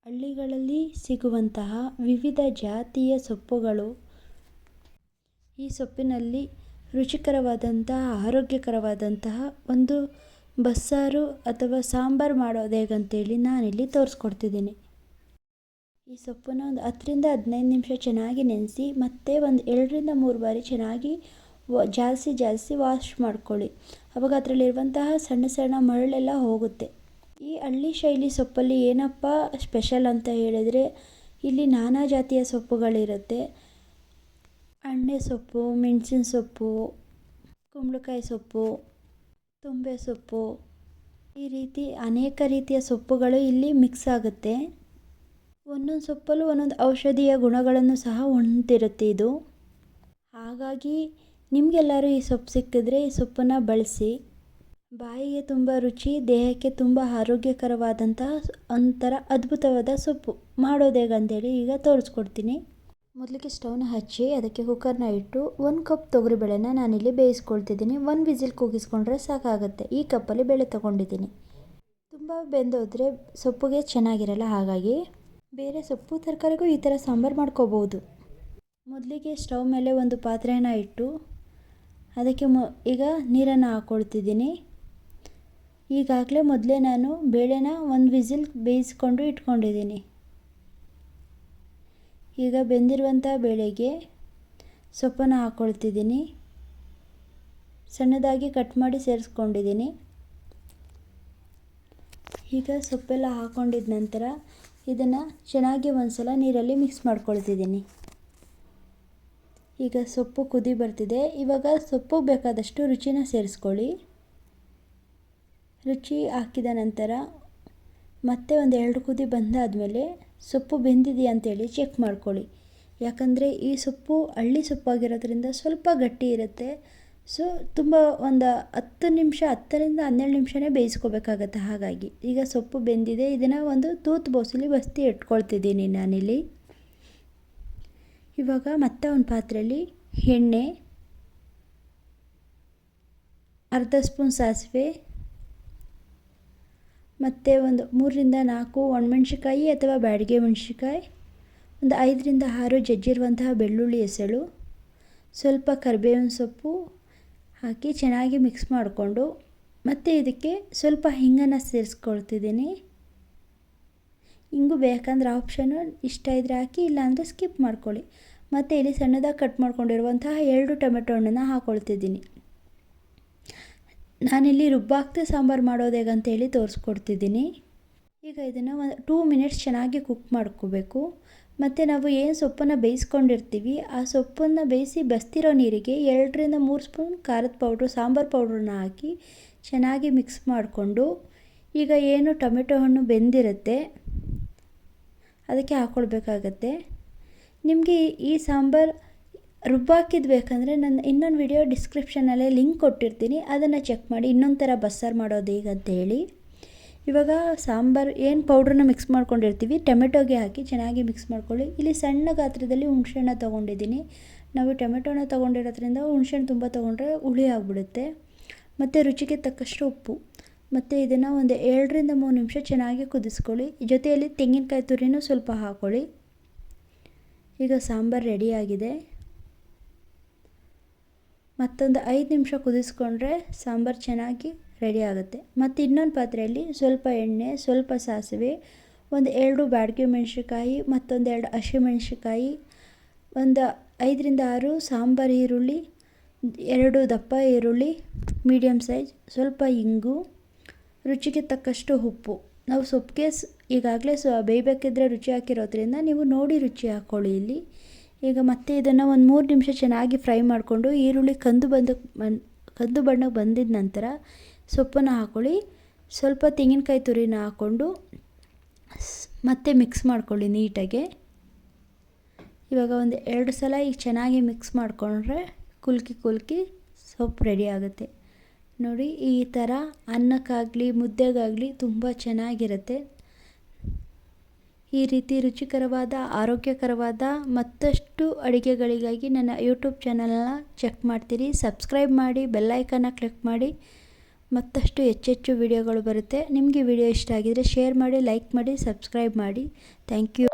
ಹಳ್ಳಿಗಳಲ್ಲಿ ಸಿಗುವಂತಹ ವಿವಿಧ ಜಾತಿಯ ಸೊಪ್ಪುಗಳು. ಈ ಸೊಪ್ಪಿನಲ್ಲಿ ರುಚಿಕರವಾದಂತಹ ಆರೋಗ್ಯಕರವಾದಂತಹ ಒಂದು ಬಸ್ಸಾರು ಅಥವಾ ಸಾಂಬಾರು ಮಾಡೋದು ಹೇಗಂತೇಳಿ ನಾನಿಲ್ಲಿ ತೋರಿಸ್ಕೊಡ್ತಿದ್ದೀನಿ. ಈ ಸೊಪ್ಪನ್ನು ಒಂದು 10-15 ನಿಮಿಷ ಚೆನ್ನಾಗಿ ನೆನೆಸಿ ಮತ್ತೆ ಒಂದು 2-3 ಬಾರಿ ಚೆನ್ನಾಗಿ ಜಾಲಿಸಿ ವಾಶ್ ಮಾಡ್ಕೊಳ್ಳಿ. ಆವಾಗ ಅದರಲ್ಲಿರುವಂತಹ ಸಣ್ಣ ಸಣ್ಣ ಮರಳೆಲ್ಲ ಹೋಗುತ್ತೆ. ಈ ಹಳ್ಳಿ ಶೈಲಿ ಸೊಪ್ಪಲ್ಲಿ ಏನಪ್ಪ ಸ್ಪೆಷಲ್ ಅಂತ ಹೇಳಿದರೆ, ಇಲ್ಲಿ ನಾನಾ ಜಾತಿಯ ಸೊಪ್ಪುಗಳಿರುತ್ತೆ. ಅಣ್ಣೆ ಸೊಪ್ಪು, ಮೆಣಸಿನ ಸೊಪ್ಪು, ಕುಂಬಳಕಾಯಿ ಸೊಪ್ಪು, ತುಂಬೆ ಸೊಪ್ಪು, ಈ ರೀತಿ ಅನೇಕ ರೀತಿಯ ಸೊಪ್ಪುಗಳು ಇಲ್ಲಿ ಮಿಕ್ಸ್ ಆಗುತ್ತೆ. ಒಂದೊಂದು ಸೊಪ್ಪಲ್ಲೂ ಒಂದೊಂದು ಔಷಧೀಯ ಗುಣಗಳನ್ನು ಸಹ ಹೊಂದಿರುತ್ತೆ ಇದು. ಹಾಗಾಗಿ ನಿಮಗೆಲ್ಲರೂ ಈ ಸೊಪ್ಪು ಸಿಕ್ಕಿದ್ರೆ ಈ ಸೊಪ್ಪನ್ನು ಬಳಸಿ. ಬಾಯಿಗೆ ತುಂಬ ರುಚಿ, ದೇಹಕ್ಕೆ ತುಂಬ ಆರೋಗ್ಯಕರವಾದಂತಹ ಒಂಥರ ಅದ್ಭುತವಾದ ಸೊಪ್ಪು ಮಾಡೋದು ಹೇಗಂತೇಳಿ ಈಗ ತೋರಿಸ್ಕೊಡ್ತೀನಿ. ಮೊದಲಿಗೆ ಸ್ಟವ್ನ ಹಚ್ಚಿ ಅದಕ್ಕೆ ಕುಕ್ಕರ್ನ ಇಟ್ಟು 1 ಕಪ್ ತೊಗರಿಬೇಳೆನ ನಾನಿಲ್ಲಿ ಬೇಯಿಸ್ಕೊಳ್ತಿದ್ದೀನಿ. 1 ವಿಸಿಲ್ ಕೂಗಿಸ್ಕೊಂಡ್ರೆ ಸಾಕಾಗುತ್ತೆ. ಈ ಕಪ್ಪಲ್ಲಿ ಬೇಳೆ ತೊಗೊಂಡಿದ್ದೀನಿ. ತುಂಬ ಬೆಂದೋದ್ರೆ ಸೊಪ್ಪಿಗೆ ಚೆನ್ನಾಗಿರಲ್ಲ, ಹಾಗಾಗಿ ಬೇರೆ ಸೊಪ್ಪು ತರಕಾರಿಗೂ ಈ ಥರ ಸಾಂಬಾರು ಮಾಡ್ಕೋಬೋದು. ಮೊದಲಿಗೆ ಸ್ಟವ್ ಮೇಲೆ ಒಂದು ಪಾತ್ರೆನ ಇಟ್ಟು ಅದಕ್ಕೆ ಈಗ ನೀರನ್ನು ಹಾಕ್ಕೊಳ್ತಿದ್ದೀನಿ. ಈಗಾಗಲೇ ಮೊದಲೇ ನಾನು ಬೇಳೆನ 1 ವಿಸಿಲ್ ಬೇಯಿಸ್ಕೊಂಡು ಇಟ್ಕೊಂಡಿದ್ದೀನಿ. ಈಗ ಬೆಂದಿರುವಂಥ ಬೇಳೆಗೆ ಸೊಪ್ಪನ್ನು ಹಾಕ್ಕೊಳ್ತಿದ್ದೀನಿ. ಸಣ್ಣದಾಗಿ ಕಟ್ ಮಾಡಿ ಸೇರಿಸ್ಕೊಂಡಿದ್ದೀನಿ. ಈಗ ಸೊಪ್ಪೆಲ್ಲ ಹಾಕ್ಕೊಂಡಿದ ನಂತರ ಇದನ್ನು ಚೆನ್ನಾಗಿ ಒಂದ್ಸಲ ನೀರಲ್ಲಿ ಮಿಕ್ಸ್ ಮಾಡ್ಕೊಳ್ತಿದ್ದೀನಿ. ಈಗ ಸೊಪ್ಪು ಕುದಿ ಬರ್ತಿದೆ. ಇವಾಗ ಸೊಪ್ಪಿಗೆ ಬೇಕಾದಷ್ಟು ರುಚಿನ ಸೇರಿಸ್ಕೊಳ್ಳಿ. ರುಚಿ ಹಾಕಿದ ನಂತರ ಮತ್ತೆ ಒಂದು 2 ಕುದಿ ಬಂದಾದಮೇಲೆ ಸೊಪ್ಪು ಬೆಂದಿದೆಯಾ ಅಂತೇಳಿ ಚೆಕ್ ಮಾಡ್ಕೊಳ್ಳಿ. ಯಾಕಂದರೆ ಈ ಸೊಪ್ಪು ಹಳ್ಳಿ ಸೊಪ್ಪಾಗಿರೋದ್ರಿಂದ ಸ್ವಲ್ಪ ಗಟ್ಟಿ ಇರುತ್ತೆ. ಸೊ ತುಂಬ ಒಂದು 10-12 ನಿಮಿಷನೇ ಬೇಯಿಸ್ಕೋಬೇಕಾಗತ್ತೆ. ಹಾಗಾಗಿ ಈಗ ಸೊಪ್ಪು ಬೆಂದಿದೆ. ಇದನ್ನು ಒಂದು ತೂತು ಬೋಸಲಿ ಬಸ್ತಿ ಇಟ್ಕೊಳ್ತಿದ್ದೀನಿ ನಾನಿಲ್ಲಿ. ಇವಾಗ ಮತ್ತೆ ಒಂದು ಪಾತ್ರೆಯಲ್ಲಿ ಎಣ್ಣೆ, ಅರ್ಧ ಸ್ಪೂನ್ ಸಾಸಿವೆ, ಮತ್ತು ಒಂದು 3-4 ಒಣಮೆಣ್ಸಿಕಾಯಿ ಅಥವಾ ಬ್ಯಾಡಗಿ ಮೆಣಸಿಕಾಯಿ, ಒಂದು 5-6 ಜಜ್ಜಿರುವಂತಹ ಬೆಳ್ಳುಳ್ಳಿ ಎಸಳು, ಸ್ವಲ್ಪ ಕರಿಬೇವಿನ ಸೊಪ್ಪು ಹಾಕಿ ಚೆನ್ನಾಗಿ ಮಿಕ್ಸ್ ಮಾಡಿಕೊಂಡು ಮತ್ತು ಇದಕ್ಕೆ ಸ್ವಲ್ಪ ಹಿಂಗನ್ನು ಸೇರಿಸ್ಕೊಳ್ತಿದ್ದೀನಿ. ಹಿಂಗು ಬೇಕಂದ್ರೆ ಆಪ್ಷನು, ಇಷ್ಟ ಇದ್ದರೆ ಹಾಕಿ, ಇಲ್ಲಾಂದರೆ ಸ್ಕಿಪ್ ಮಾಡ್ಕೊಳ್ಳಿ. ಮತ್ತು ಇಲ್ಲಿ ಸಣ್ಣದಾಗಿ ಕಟ್ ಮಾಡ್ಕೊಂಡಿರುವಂತಹ 2 ಟೊಮೆಟೊ ಹಣ್ಣನ್ನು ಹಾಕ್ಕೊಳ್ತಿದ್ದೀನಿ. ನಾನಿಲ್ಲಿ ರುಬ್ಬಾಕ್ತೆ ಸಾಂಬಾರು ಮಾಡೋದು ಹೇಗಂತೇಳಿ ತೋರಿಸ್ಕೊಡ್ತಿದ್ದೀನಿ. ಈಗ ಇದನ್ನು 2 ಮಿನಿಟ್ಸ್ ಚೆನ್ನಾಗಿ ಕುಕ್ ಮಾಡ್ಕೋಬೇಕು. ಮತ್ತು ನಾವು ಏನು ಸೊಪ್ಪನ್ನು ಬೇಯಿಸ್ಕೊಂಡಿರ್ತೀವಿ ಆ ಸೊಪ್ಪನ್ನು ಬೇಯಿಸಿ ಬಸ್ತಿರೋ ನೀರಿಗೆ 2-3 ಸ್ಪೂನ್ ಖಾರದ ಪೌಡ್ರು, ಸಾಂಬಾರು ಪೌಡ್ರನ್ನ ಹಾಕಿ ಚೆನ್ನಾಗಿ ಮಿಕ್ಸ್ ಮಾಡಿಕೊಂಡು ಈಗ ಏನು ಟೊಮೆಟೊ ಹಣ್ಣು ಬೆಂದಿರುತ್ತೆ ಅದಕ್ಕೆ ಹಾಕ್ಕೊಳ್ಬೇಕಾಗತ್ತೆ. ನಿಮಗೆ ಈ ಸಾಂಬಾರು ರುಬ್ಬಾಕಿದ್ದು ಬೇಕಂದರೆ ನನ್ನ ಇನ್ನೊಂದು ವಿಡಿಯೋ ಡಿಸ್ಕ್ರಿಪ್ಷನಲ್ಲೇ ಲಿಂಕ್ ಕೊಟ್ಟಿರ್ತೀನಿ, ಅದನ್ನು ಚೆಕ್ ಮಾಡಿ ಇನ್ನೊಂದು ಥರ ಬಸ್ಸಾರು ಮಾಡೋದು ಹೇಗಂತ ಹೇಳಿ. ಇವಾಗ ಸಾಂಬಾರು ಏನು ಪೌಡ್ರನ್ನ ಮಿಕ್ಸ್ ಮಾಡ್ಕೊಂಡಿರ್ತೀವಿ ಟೊಮೆಟೊಗೆ ಹಾಕಿ ಚೆನ್ನಾಗಿ ಮಿಕ್ಸ್ ಮಾಡ್ಕೊಳ್ಳಿ. ಇಲ್ಲಿ ಸಣ್ಣ ಗಾತ್ರದಲ್ಲಿ ಹುಣಸೆಹಣ್ಣು ತೊಗೊಂಡಿದ್ದೀನಿ. ನಾವು ಟೊಮೆಟೊನ ತೊಗೊಂಡಿರೋದ್ರಿಂದ ಹುಣಸೆಹಣ್ಣು ತುಂಬ ತೊಗೊಂಡ್ರೆ ಹುಳಿ ಆಗಿಬಿಡುತ್ತೆ. ಮತ್ತು ರುಚಿಗೆ ತಕ್ಕಷ್ಟು ಉಪ್ಪು, ಮತ್ತು ಇದನ್ನು ಒಂದು 2-3 ನಿಮಿಷ ಚೆನ್ನಾಗಿ ಕುದಿಸ್ಕೊಳ್ಳಿ. ಜೊತೆಯಲ್ಲಿ ತೆಂಗಿನಕಾಯಿ ತುರಿನೂ ಸ್ವಲ್ಪ ಹಾಕ್ಕೊಳ್ಳಿ. ಈಗ ಸಾಂಬಾರು ರೆಡಿಯಾಗಿದೆ. ಮತ್ತೊಂದು 5 ನಿಮಿಷ ಕುದಿಸ್ಕೊಂಡ್ರೆ ಸಾಂಬಾರು ಚೆನ್ನಾಗಿ ರೆಡಿ ಆಗುತ್ತೆ. ಮತ್ತು ಇನ್ನೊಂದು ಪಾತ್ರೆಯಲ್ಲಿ ಸ್ವಲ್ಪ ಎಣ್ಣೆ, ಸ್ವಲ್ಪ ಸಾಸಿವೆ, ಒಂದು 2 ಬ್ಯಾಡಗಿ ಮೆಣಸಿಕಾಯಿ, ಮತ್ತೊಂದು 2 ಹಸಿಮೆಣಸಿಕಾಯಿ, ಒಂದು 5-6 ಸಾಂಬಾರು ಈರುಳ್ಳಿ, 2 ದಪ್ಪ ಈರುಳ್ಳಿ ಮೀಡಿಯಮ್ ಸೈಜ್, ಸ್ವಲ್ಪ ಇಂಗು, ರುಚಿಗೆ ತಕ್ಕಷ್ಟು ಉಪ್ಪು. ನಾವು ಸೊಪ್ಪಿಗೆ ಈಗಾಗಲೇ ಬೇಯಬೇಕಿದ್ರೆ ರುಚಿ ಹಾಕಿರೋದ್ರಿಂದ ನೀವು ನೋಡಿ ರುಚಿ ಹಾಕ್ಕೊಳ್ಳಿ ಇಲ್ಲಿ. ಈಗ ಮತ್ತೆ ಇದನ್ನು ಒಂದು 3 ನಿಮಿಷ ಚೆನ್ನಾಗಿ ಫ್ರೈ ಮಾಡಿಕೊಂಡು ಈರುಳ್ಳಿ ಕಂದು ಬಣ್ಣಕ್ಕೆ ಬಂದಿದ ನಂತರ ಸೊಪ್ಪನ್ನು ಹಾಕ್ಕೊಳ್ಳಿ. ಸ್ವಲ್ಪ ತೆಂಗಿನಕಾಯಿ ತುರಿನ ಹಾಕ್ಕೊಂಡು ಮತ್ತೆ ಮಿಕ್ಸ್ ಮಾಡ್ಕೊಳ್ಳಿ ನೀಟಾಗೆ. ಇವಾಗ ಒಂದು 2 ಸಲ ಈಗ ಚೆನ್ನಾಗಿ ಮಿಕ್ಸ್ ಮಾಡಿಕೊಂಡ್ರೆ ಕುಲ್ಕಿ ಸೊಪ್ಪು ರೆಡಿ ಆಗುತ್ತೆ. ನೋಡಿ, ಈ ಥರ ಅನ್ನಕ್ಕಾಗಲಿ ಮುದ್ದೆಗಾಗಲಿ ತುಂಬ ಚೆನ್ನಾಗಿರುತ್ತೆ. ಈ ರೀತಿ ರುಚಿಕರವಾದ, ಆರೋಗ್ಯಕರವಾದ ಮತ್ತಷ್ಟು ಅಡುಗೆಗಳಿಗಾಗಿ ನನ್ನ ಯೂಟ್ಯೂಬ್ ಚಾನಲನ್ನು ಚೆಕ್ ಮಾಡ್ತೀರಿ. ಸಬ್ಸ್ಕ್ರೈಬ್ ಮಾಡಿ, ಬೆಲ್ ಐಕನ್ನ ಕ್ಲಿಕ್ ಮಾಡಿ. ಮತ್ತಷ್ಟು ಹೆಚ್ಚೆಚ್ಚು ವಿಡಿಯೋಗಳು ಬರುತ್ತೆ. ನಿಮಗೆ ವಿಡಿಯೋ ಇಷ್ಟ ಆಗಿದರೆ ಶೇರ್ ಮಾಡಿ, ಲೈಕ್ ಮಾಡಿ, ಸಬ್ಸ್ಕ್ರೈಬ್ ಮಾಡಿ. Thank you.